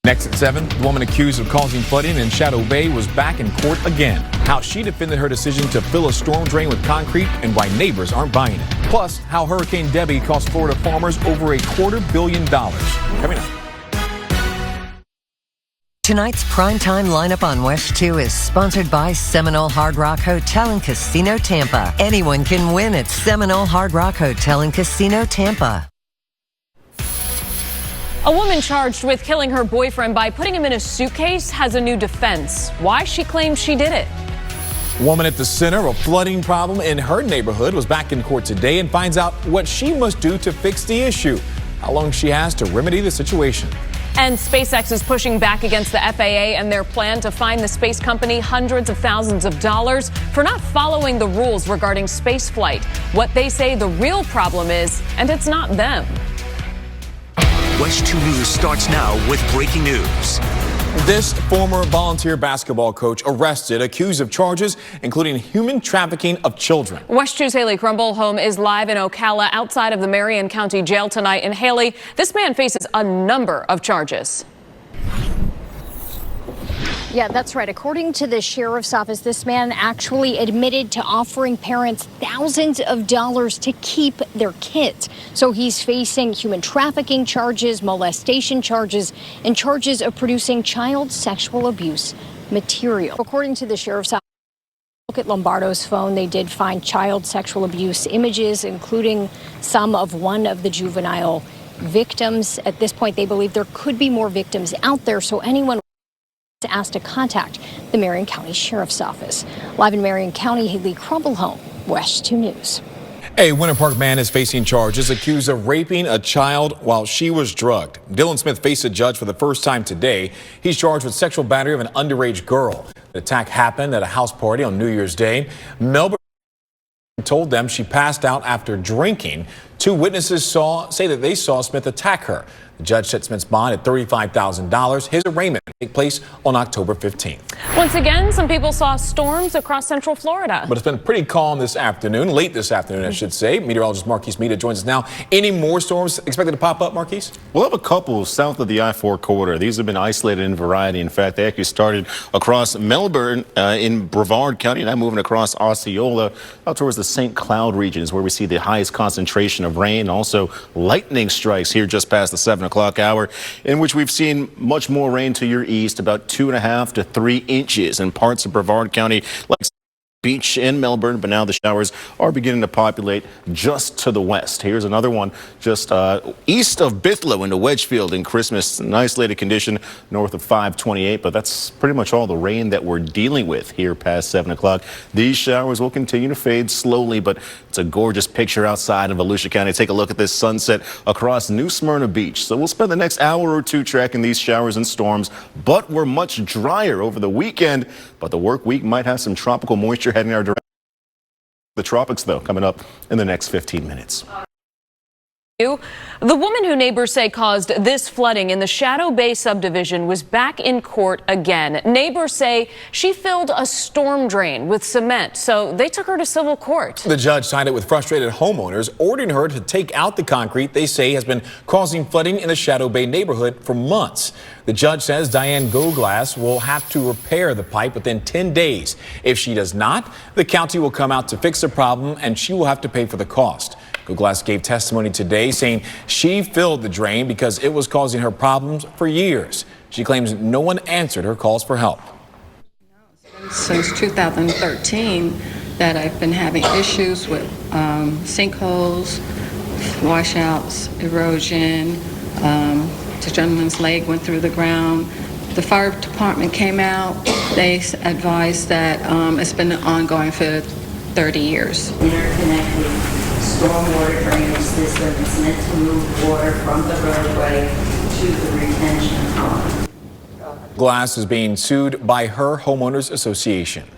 Next at 7, the woman accused of causing flooding in Shadow Bay was back in court again. How she defended her decision to fill a storm drain with concrete and why neighbors aren't buying it. Plus, how Hurricane Debbie cost Florida farmers over $250 million. Coming up. Tonight's primetime lineup on WESH 2 is sponsored by Seminole Hard Rock Hotel and Casino Tampa. Anyone can win at Seminole Hard Rock Hotel and Casino Tampa. A woman charged with killing her boyfriend by putting him in a suitcase has a new defense. Why she claims she did it. A woman at the center of a flooding problem in her neighborhood was back in court today and finds out what she must do to fix the issue, how long she has to remedy the situation. And SpaceX is pushing back against the FAA and their plan to fine the space company hundreds of thousands of dollars for not following the rules regarding space flight. What they say the real problem is, and it's not them. WESH 2 News starts now with breaking news. This former volunteer basketball coach arrested, accused of charges, including human trafficking of children. WESH 2's Haley Krumbolholm is live in Ocala outside of the Marion County Jail tonight. And Haley, this man faces a number of charges. Yeah, that's right. According to the sheriff's office, this man actually admitted to offering parents thousands of dollars to keep their kids. So he's facing human trafficking charges, molestation charges, and charges of producing child sexual abuse material. According to the sheriff's office, look at Lombardo's phone. They did find child sexual abuse images, including some of one of the juvenile victims. At this point, they believe there could be more victims out there. So anyone asked to contact the Marion County Sheriff's Office. Live in Marion County, Haley Krumbolholm, WESH 2 News. A Winter Park man is facing charges accused of raping a child while she was drugged. Dylan Smith faced a judge for the first time today. He's charged with sexual battery of an underage girl. The attack happened at a house party on New Year's Day. Melbourne told them she passed out after drinking. Two witnesses say that they saw Smith attack her. The judge set Smith's bond at $35,000. His arraignment will take place on October 15th. Once again, some people saw storms across central Florida. But it's been pretty calm this afternoon, late this afternoon, I should say. Meteorologist Marquise Meada joins us now. Any more storms expected to pop up, Marquise? We'll have a couple south of the I-4 corridor. These have been isolated in variety. In fact, they actually started across Melbourne in Brevard County, now moving across Osceola out towards the St. Cloud regions, where we see the highest concentration of rain. Also, lightning strikes here just past the 7 o'clock hour, in which we've seen much more rain to your east, about 2.5 to 3 inches in parts of Brevard County, like Beach in Melbourne, but now the showers are beginning to populate just to the west. Here's another one just east of Bithlow into Wedgefield in Christmas. An isolated condition north of 528, but that's pretty much all the rain that we're dealing with here past 7 o'clock. These showers will continue to fade slowly, but it's a gorgeous picture outside of Volusia County. Take a look at this sunset across New Smyrna Beach. So we'll spend the next hour or two tracking these showers and storms, but we're much drier over the weekend. But the work week might have some tropical moisture heading our direction. The tropics, though, coming up in the next 15 minutes. The woman who neighbors say caused this flooding in the Shadow Bay subdivision was back in court again. Neighbors say she filled a storm drain with cement, so they took her to civil court. The judge sided with frustrated homeowners, ordering her to take out the concrete they say has been causing flooding in the Shadow Bay neighborhood for months. The judge says Diane Goglass will have to repair the pipe within 10 days. If she does not, the county will come out to fix the problem and she will have to pay for the cost. Goglass gave testimony today saying she filled the drain because it was causing her problems for years. She claims no one answered her calls for help. Since 2013 that I've been having issues with sinkholes, washouts, erosion. The gentleman's leg went through the ground. The fire department came out. They advised that it's been ongoing for 30 years. Interconnected stormwater drainage system is meant to move water from the roadway to the retention pond. Glass is being sued by her homeowners association.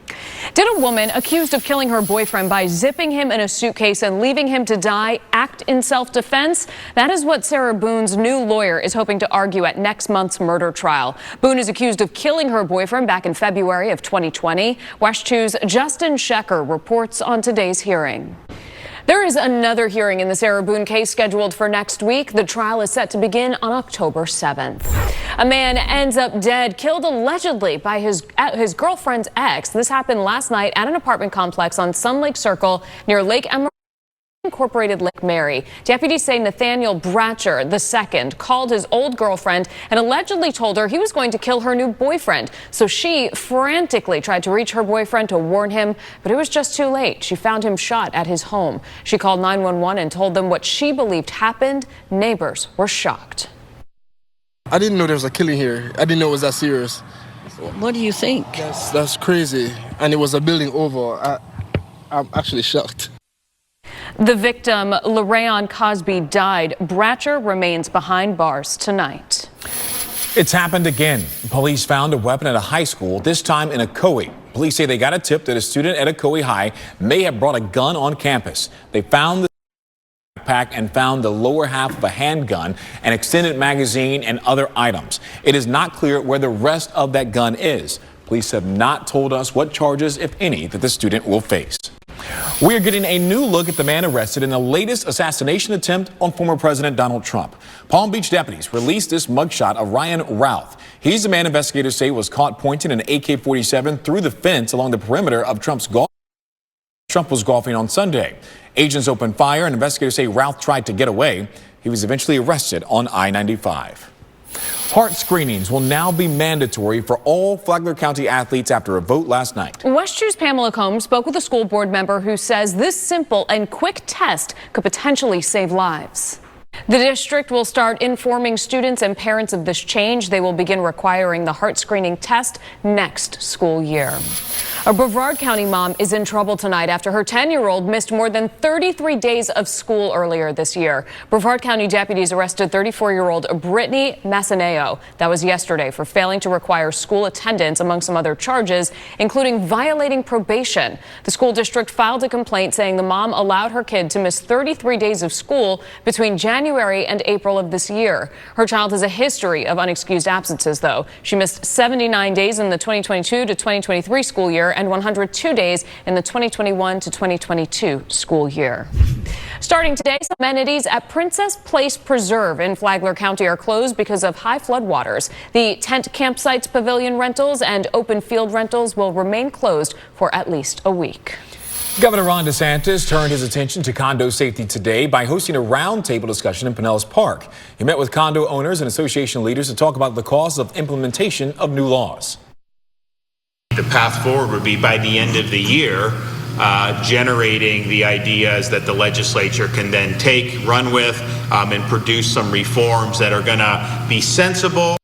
Did a woman accused of killing her boyfriend by zipping him in a suitcase and leaving him to die act in self-defense? That is what Sarah Boone's new lawyer is hoping to argue at next month's murder trial. Boone is accused of killing her boyfriend back in February of 2020. WESH 2's Justin Shecker reports on today's hearing. There is another hearing in the Sarah Boone case scheduled for next week. The trial is set to begin on October 7th. A man ends up dead, killed allegedly by his girlfriend's ex. This happened last night at an apartment complex on Sun Lake Circle near Lake Emerald Incorporated Lake Mary. Deputies say Nathaniel Bratcher II called his old girlfriend and allegedly told her he was going to kill her new boyfriend. So she frantically tried to reach her boyfriend to warn him, but it was just too late. She found him shot at his home. She called 911 and told them what she believed happened. Neighbors were shocked. I didn't know there was a killing here. I didn't know it was that serious. What do you think? That's crazy. And it was a building over. I'm actually shocked. The victim, LaRayon Cosby, died. Bratcher remains behind bars tonight. It's happened again. Police found a weapon at a high school, this time in Ocoee. Police say they got a tip that a student at Ocoee High may have brought a gun on campus. They found the backpack and found the lower half of a handgun, an extended magazine, and other items. It is not clear where the rest of that gun is. Police have not told us what charges, if any, that the student will face. We are getting a new look at the man arrested in the latest assassination attempt on former President Donald Trump. Palm Beach deputies released this mugshot of Ryan Routh. He's the man investigators say was caught pointing an AK-47 through the fence along the perimeter of Trump's golf. Trump was golfing on Sunday. Agents opened fire and investigators say Routh tried to get away. He was eventually arrested on I-95. Heart screenings will now be mandatory for all Flagler County athletes after a vote last night. WESH 2's Pamela Combs spoke with a school board member who says this simple and quick test could potentially save lives. The district will start informing students and parents of this change. They will begin requiring the heart screening test next school year. A Brevard County mom is in trouble tonight after her 10-year-old missed more than 33 days of school earlier this year. Brevard County deputies arrested 34-year-old Brittany Massaneo. That was yesterday for failing to require school attendance among some other charges, including violating probation. The school district filed a complaint saying the mom allowed her kid to miss 33 days of school between January and April of this year. Her child has a history of unexcused absences, though. She missed 79 days in the 2022 to 2023 school year and 102 days in the 2021 to 2022 school year. Starting today, some amenities at Princess Place Preserve in Flagler County are closed because of high floodwaters. The tent campsites, pavilion rentals, and open field rentals will remain closed for at least a week. Governor Ron DeSantis turned his attention to condo safety today by hosting a roundtable discussion in Pinellas Park. He met with condo owners and association leaders to talk about the costs of implementation of new laws. The path forward would be by the end of the year, generating the ideas that the legislature can then take, run with, and produce some reforms that are going to be sensible.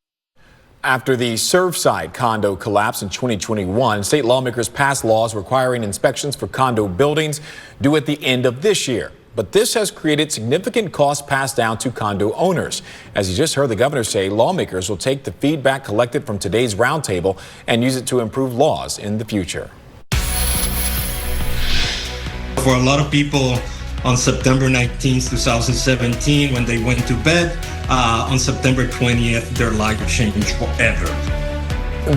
After the Surfside condo collapse in 2021, state lawmakers passed laws requiring inspections for condo buildings due at the end of this year. But this has created significant costs passed down to condo owners. As you just heard the governor say, lawmakers will take the feedback collected from today's roundtable and use it to improve laws in the future. For a lot of people, on September 19th, 2017, when they went to bed, on September 20th, their life changed forever.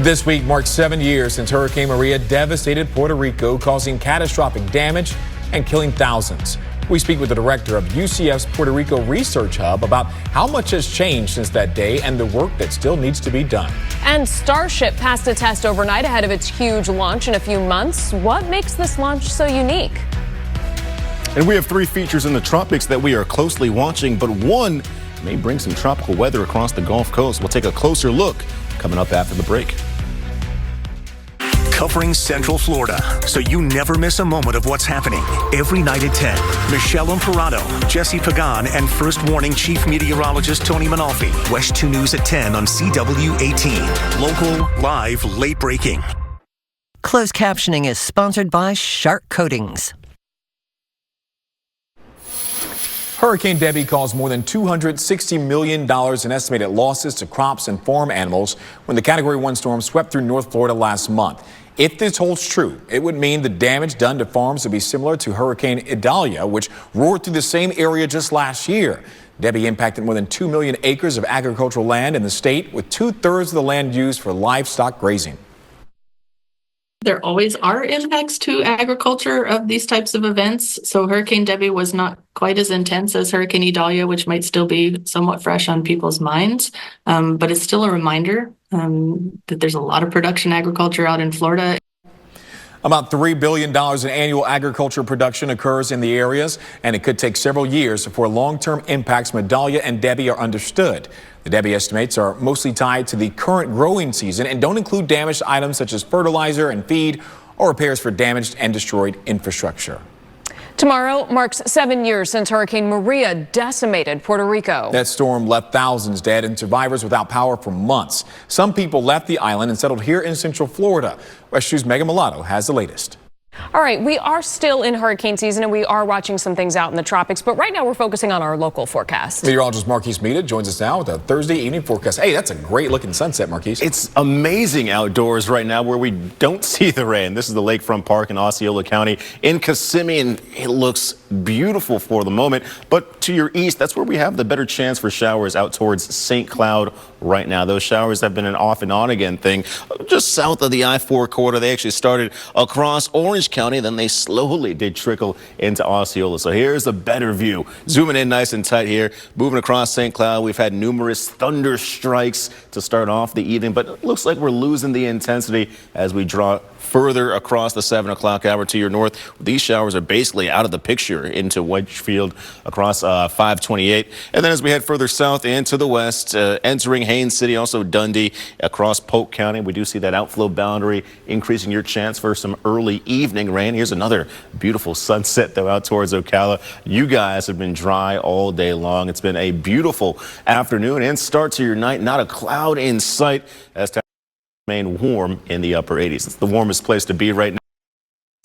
This week marks 7 years since Hurricane Maria devastated Puerto Rico, causing catastrophic damage and killing thousands. We speak with the director of UCF's Puerto Rico Research Hub about how much has changed since that day and the work that still needs to be done. And Starship passed a test overnight ahead of its huge launch in a few months. What makes this launch so unique? And we have 3 features in the tropics that we are closely watching, but one may bring some tropical weather across the Gulf Coast. We'll take a closer look coming up after the break. Covering Central Florida, so you never miss a moment of what's happening. Every night at 10, Michelle Imparato, Jesse Pagan, and First Warning Chief Meteorologist Tony Manalfi. WESH 2 News at 10 on CW18. Local, live, late breaking. Closed captioning is sponsored by Shark Coatings. Hurricane Debbie caused more than $260 million in estimated losses to crops and farm animals when the Category 1 storm swept through North Florida last month. If this holds true, it would mean the damage done to farms would be similar to Hurricane Idalia, which roared through the same area just last year. Debbie impacted more than 2 million acres of agricultural land in the state, with 2/3 of the land used for livestock grazing. There always are impacts to agriculture of these types of events. So Hurricane Debbie was not quite as intense as Hurricane Idalia, which might still be somewhat fresh on people's minds. But it's still a reminder that there's a lot of production agriculture out in Florida. About $3 billion in annual agriculture production occurs in the areas, and it could take several years before long-term impacts from Idalia and Debbie are understood. The Debbie estimates are mostly tied to the current growing season and don't include damaged items such as fertilizer and feed or repairs for damaged and destroyed infrastructure. Tomorrow marks 7 years since Hurricane Maria decimated Puerto Rico. That storm left thousands dead and survivors without power for months. Some people left the island and settled here in Central Florida. WESH 2's Megan Mulatto has the latest. All right, we are still in hurricane season and we are watching some things out in the tropics, but right now we're focusing on our local forecast. Meteorologist Marquise Mita joins us now with a Thursday evening forecast. Hey, that's a great looking sunset, Marquise. It's amazing outdoors right now where we don't see the rain. This is the Lakefront Park in Osceola County in Kissimmee, and it looks beautiful for the moment. But to your east, that's where we have the better chance for showers out towards St. Cloud right now. Those showers have been an off and on again thing. Just south of the I-4 corridor, they actually started across Orange County, then they slowly did trickle into Osceola. So here's a better view. Zooming in nice and tight here, moving across St. Cloud. We've had numerous thunder strikes to start off the evening, but it looks like we're losing the intensity as we draw further across the 7 o'clock hour to your north. These showers are basically out of the picture into Wedgefield across 528. And then as we head further south into the west, entering Haines City, also Dundee, across Polk County, we do see that outflow boundary increasing your chance for some early evening rain. Here's another beautiful sunset, though, out towards Ocala. You guys have been dry all day long. It's been a beautiful afternoon and start to your night. Not a cloud in sight as to remain warm in the upper 80s. It's the warmest place to be right now.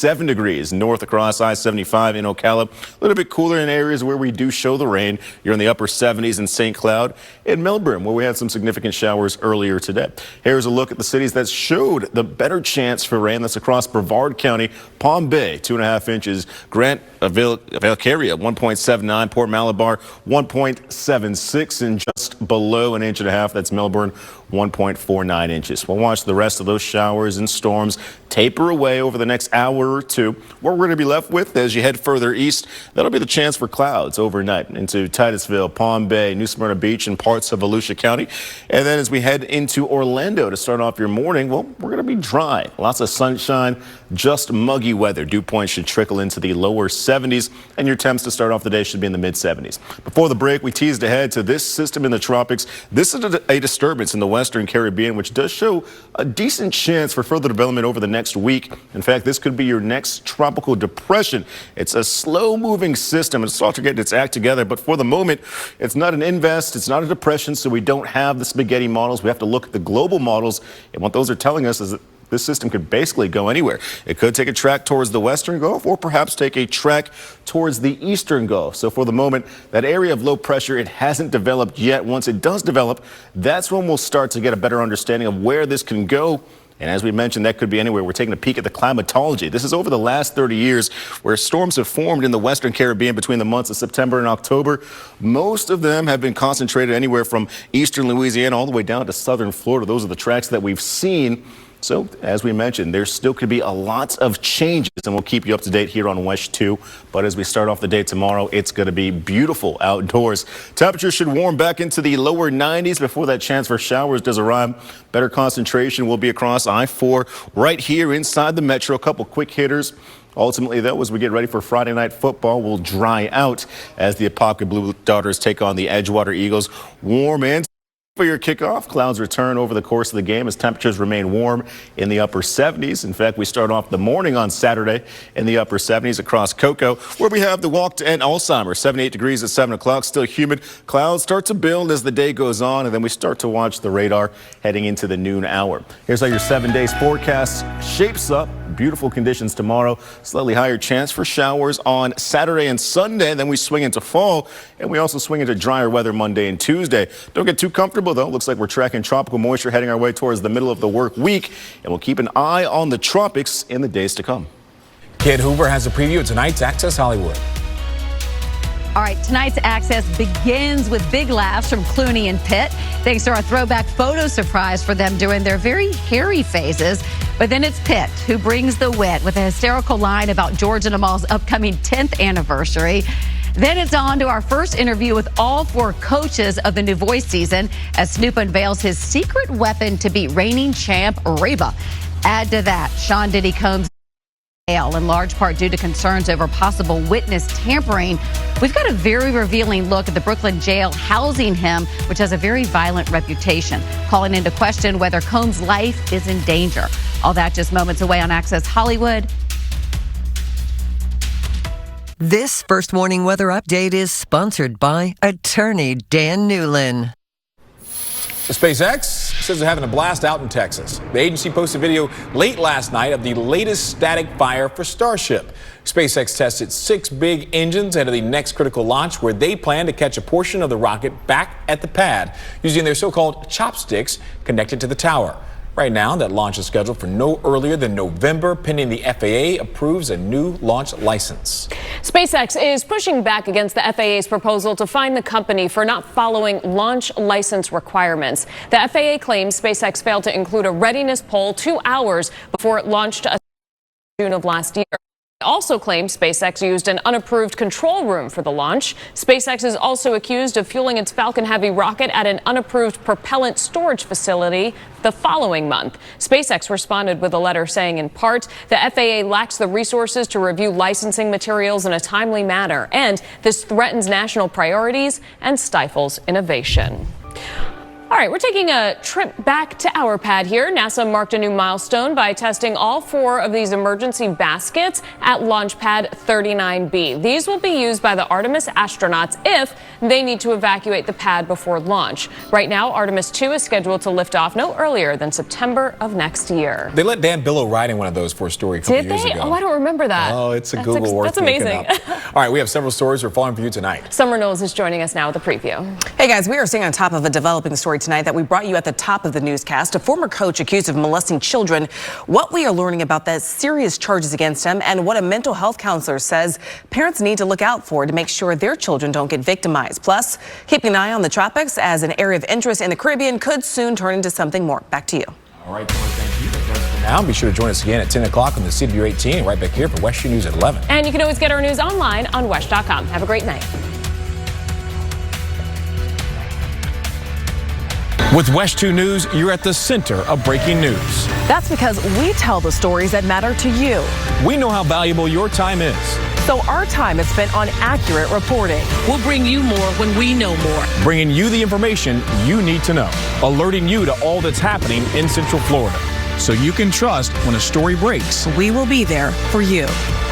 7 degrees north across I-75 in Ocala. A little bit cooler in areas where we do show the rain. You're in the upper 70s in St. Cloud. In Melbourne, where we had some significant showers earlier today. Here's a look at the cities that showed the better chance for rain. That's across Brevard County, Palm Bay, 2.5 inches. Grant, Valcaria, 1.79. Port Malabar, 1.76. And just below 1.5 inches, that's Melbourne, 1.49 inches. We'll watch the rest of those showers and storms taper away over the next hour or two. What we're going to be left with as you head further east, that'll be the chance for clouds overnight into Titusville, Palm Bay, New Smyrna Beach, and parts of Volusia County. And then as we head into Orlando to start off your morning, well, we're going to be dry. Lots of sunshine, just muggy weather. Dew points should trickle into the lower 70s, and your temps to start off the day should be in the mid 70s. Before the break, we teased ahead to this system in the tropics. This is a disturbance in the Western Caribbean, which does show a decent chance for further development over the next week. In fact, this could be your next tropical depression. It's a slow-moving system. It's starting to get its act together, but for the moment, it's not an invest. It's not a depression, so we don't have the spaghetti models. We have to look at the global models, and what those are telling us is that this system could basically go anywhere. It could take a track towards the Western Gulf or perhaps take a track towards the Eastern Gulf. So for the moment, that area of low pressure, it hasn't developed yet. Once it does develop, that's when we'll start to get a better understanding of where this can go. And as we mentioned, that could be anywhere. We're taking a peek at the climatology. This is over the last 30 years where storms have formed in the Western Caribbean between the months of September and October. Most of them have been concentrated anywhere from eastern Louisiana all the way down to southern Florida. Those are the tracks that we've seen. So, as we mentioned, there still could be a lot of changes, and we'll keep you up to date here on WESH 2. But as we start off the day tomorrow, it's going to be beautiful outdoors. Temperatures should warm back into the lower 90s before that chance for showers does arrive. Better concentration will be across I-4 right here inside the metro. A couple quick hitters. Ultimately, though, as we get ready for Friday night football, we'll dry out as the Apopka Blue Darters take on the Edgewater Eagles. Warm and for your kickoff, clouds return over the course of the game as temperatures remain warm in the upper 70s. In fact, we start off the morning on Saturday in the upper 70s across Cocoa, where we have the walk to end Alzheimer's, 78 degrees at 7 o'clock, still humid. Clouds start to build as the day goes on, and then we start to watch the radar heading into the noon hour. Here's how your 7 days forecast shapes up. Beautiful conditions tomorrow, slightly higher chance for showers on Saturday and Sunday. Then we swing into fall, and we also swing into drier weather Monday and Tuesday. Don't get too comfortable, though. Looks like we're tracking tropical moisture heading our way towards the middle of the work week, and we'll keep an eye on the tropics in the days to come. Kid Hoover has a preview of tonight's Access Hollywood. All right, tonight's Access begins with big laughs from Clooney and Pitt, thanks to our throwback photo surprise for them during their very hairy phases. But then it's Pitt who brings the wit with a hysterical line about George and Amal's upcoming 10th anniversary. Then it's on to our first interview with all 4 coaches of the new Voice season as Snoop unveils his secret weapon to beat reigning champ Reba. Add to that, Sean Diddy Combs in large part due to concerns over possible witness tampering. We've got a very revealing look at the Brooklyn jail housing him, which has a very violent reputation, calling into question whether Combs' life is in danger. All that just moments away on Access Hollywood. This First Morning Weather Update is sponsored by attorney Dan Newlin. SpaceX says they're having a blast out in Texas. The agency posted video late last night of the latest static fire for Starship. SpaceX tested 6 big engines ahead of the next critical launch, where they plan to catch a portion of the rocket back at the pad using their so-called chopsticks connected to the tower. Right now, that launch is scheduled for no earlier than November, pending the FAA approves a new launch license. SpaceX is pushing back against the FAA's proposal to fine the company for not following launch license requirements. The FAA claims SpaceX failed to include a readiness poll 2 hours before it launched in June of last year. They also claim SpaceX used an unapproved control room for the launch. SpaceX is also accused of fueling its Falcon Heavy rocket at an unapproved propellant storage facility the following month. SpaceX responded with a letter saying, in part, the FAA lacks the resources to review licensing materials in a timely manner, and this threatens national priorities and stifles innovation. All right, we're taking a trip back to our pad here. NASA marked a new milestone by testing all 4 of these emergency baskets at Launch Pad 39B. These will be used by the Artemis astronauts if they need to evacuate the pad before launch. Right now, Artemis 2 is scheduled to lift off no earlier than September of next year. They let Dan Billow ride in one of those for a story a couple years ago. Oh, I don't remember that. Oh, it's a Google worth That's amazing. All right, we have several stories we're following for you tonight. Summer Knowles is joining us now with a preview. Hey guys, we are staying on top of a developing story tonight that we brought you at the top of the newscast. A former coach accused of molesting children. What we are learning about the serious charges against him and what a mental health counselor says parents need to look out for to make sure their children don't get victimized. Plus, keeping an eye on the tropics as an area of interest in the Caribbean could soon turn into something more. Back to you. All right, thank you. That does it for now. Be sure to join us again at 10 o'clock on the CW 18 and right back here for WESH News at 11. And you can always get our news online on WESH.com. Have a great night. With WESH 2 News, you're at the center of breaking news. That's because we tell the stories that matter to you. We know how valuable your time is. So our time is spent on accurate reporting. We'll bring you more when we know more. Bringing you the information you need to know. Alerting you to all that's happening in Central Florida. So you can trust when a story breaks. We will be there for you.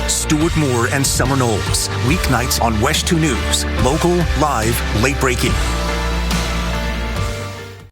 Stuart Moore and Summer Knowles. Weeknights on WESH 2 News. Local, live, late breaking.